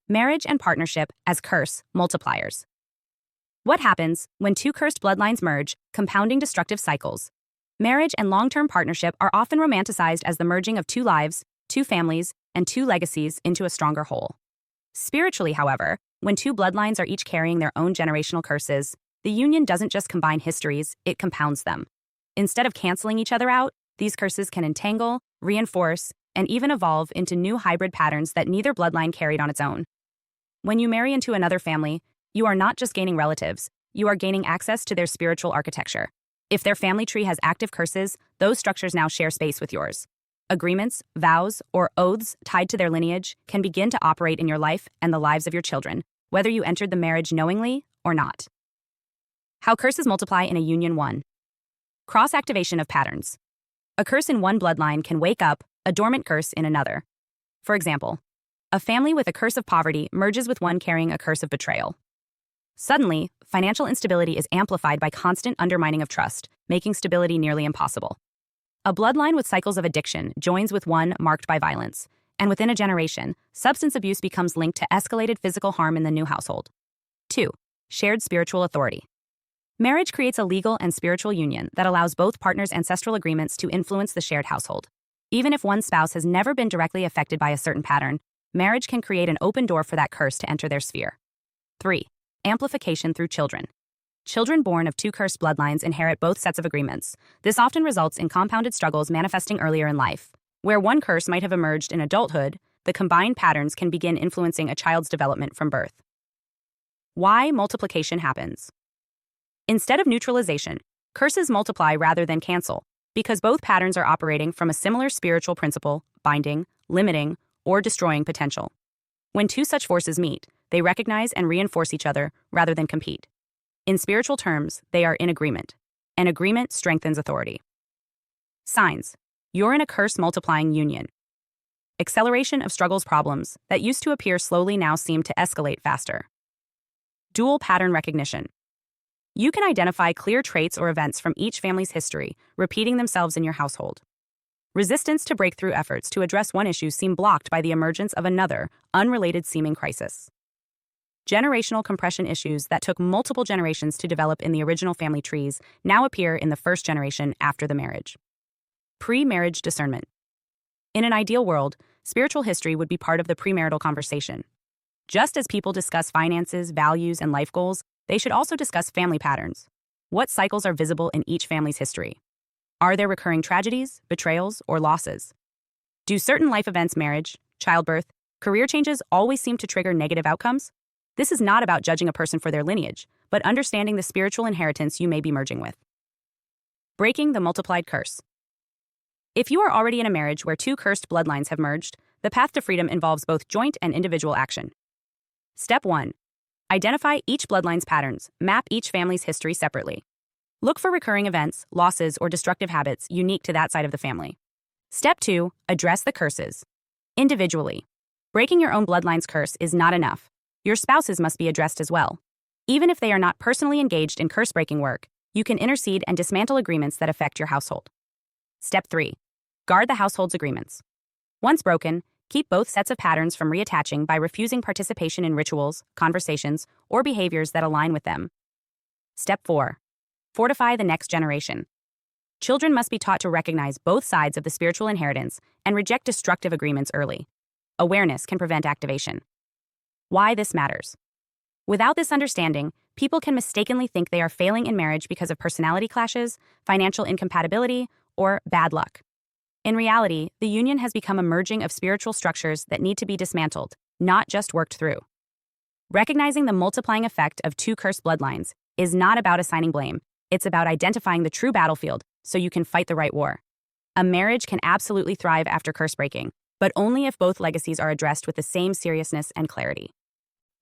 Marriage and partnership as curse multipliers. What happens when two cursed bloodlines merge, compounding destructive cycles? Marriage and long-term partnership are often romanticized as the merging of two lives, two families, and two legacies into a stronger whole. Spiritually, however, when two bloodlines are each carrying their own generational curses, the union doesn't just combine histories, it compounds them. Instead of canceling each other out, these curses can entangle, reinforce, and even evolve into new hybrid patterns that neither bloodline carried on its own. When you marry into another family, you are not just gaining relatives, you are gaining access to their spiritual architecture. If their family tree has active curses, those structures now share space with yours. Agreements, vows, or oaths tied to their lineage can begin to operate in your life and the lives of your children, whether you entered the marriage knowingly or not. How curses multiply in a union. 1. Cross-activation of patterns. A curse in one bloodline can wake up a dormant curse in another. For example, a family with a curse of poverty merges with one carrying a curse of betrayal. Suddenly, financial instability is amplified by constant undermining of trust, making stability nearly impossible. A bloodline with cycles of addiction joins with one marked by violence, and within a generation, substance abuse becomes linked to escalated physical harm in the new household. 2. Shared spiritual authority. Marriage creates a legal and spiritual union that allows both partners' ancestral agreements to influence the shared household. Even if one spouse has never been directly affected by a certain pattern, marriage can create an open door for that curse to enter their sphere. 3. Amplification through children. Children born of two cursed bloodlines inherit both sets of agreements. This often results in compounded struggles manifesting earlier in life. Where one curse might have emerged in adulthood, the combined patterns can begin influencing a child's development from birth. Why multiplication happens? Instead of neutralization, curses multiply rather than cancel, because both patterns are operating from a similar spiritual principle, binding, limiting, or destroying potential. When two such forces meet, they recognize and reinforce each other rather than compete. In spiritual terms, they are in agreement. An agreement strengthens authority. Signs. You're in a curse-multiplying union. Acceleration of struggles problems that used to appear slowly now seem to escalate faster. Dual pattern recognition. You can identify clear traits or events from each family's history, repeating themselves in your household. Resistance to breakthrough efforts to address one issue seem blocked by the emergence of another, unrelated seeming crisis. Generational compression issues that took multiple generations to develop in the original family trees now appear in the first generation after the marriage. Pre-marriage discernment. In an ideal world, spiritual history would be part of the premarital conversation. Just as people discuss finances, values, and life goals, they should also discuss family patterns. What cycles are visible in each family's history? Are there recurring tragedies, betrayals, or losses? Do certain life events, marriage, childbirth, career changes always seem to trigger negative outcomes? This is not about judging a person for their lineage, but understanding the spiritual inheritance you may be merging with. Breaking the multiplied curse. If you are already in a marriage where two cursed bloodlines have merged, the path to freedom involves both joint and individual action. Step 1. Identify each bloodline's patterns, map each family's history separately. Look for recurring events, losses, or destructive habits unique to that side of the family. Step 2. Address the curses. Individually. Breaking your own bloodline's curse is not enough. Your spouse's must be addressed as well. Even if they are not personally engaged in curse-breaking work, you can intercede and dismantle agreements that affect your household. Step 3. Guard the household's agreements. Once broken, keep both sets of patterns from reattaching by refusing participation in rituals, conversations, or behaviors that align with them. Step 4. Fortify the next generation. Children must be taught to recognize both sides of the spiritual inheritance and reject destructive agreements early. Awareness can prevent activation. Why this matters. Without this understanding, people can mistakenly think they are failing in marriage because of personality clashes, financial incompatibility, or bad luck. In reality, the union has become a merging of spiritual structures that need to be dismantled, not just worked through. Recognizing the multiplying effect of two cursed bloodlines is not about assigning blame. It's about identifying the true battlefield so you can fight the right war. A marriage can absolutely thrive after curse breaking, but only if both legacies are addressed with the same seriousness and clarity.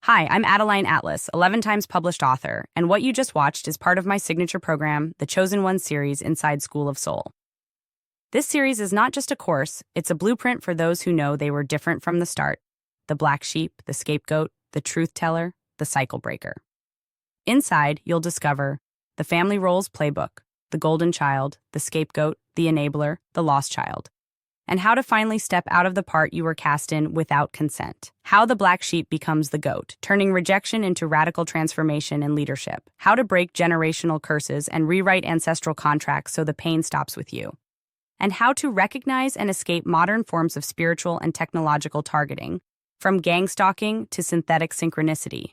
Hi, I'm Adeline Atlas, 11 times published author, and what you just watched is part of my signature program, the Chosen One series inside School of Soul. This series is not just a course, it's a blueprint for those who know they were different from the start. The black sheep, the scapegoat, the truth teller, the cycle breaker. Inside, you'll discover the family roles playbook, the golden child, the scapegoat, the enabler, the lost child. and how to finally step out of the part you were cast in without consent. How the black sheep becomes the goat, turning rejection into radical transformation and leadership. How to break generational curses and rewrite ancestral contracts so the pain stops with you. And how to recognize and escape modern forms of spiritual and technological targeting, from gang stalking to synthetic synchronicity.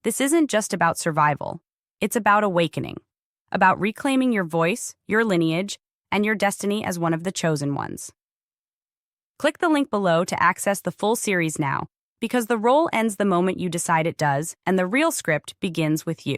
This isn't just about survival. It's about awakening, about reclaiming your voice, your lineage, and your destiny as one of the chosen ones. Click the link below to access the full series now, because the role ends the moment you decide it does, and the real script begins with you.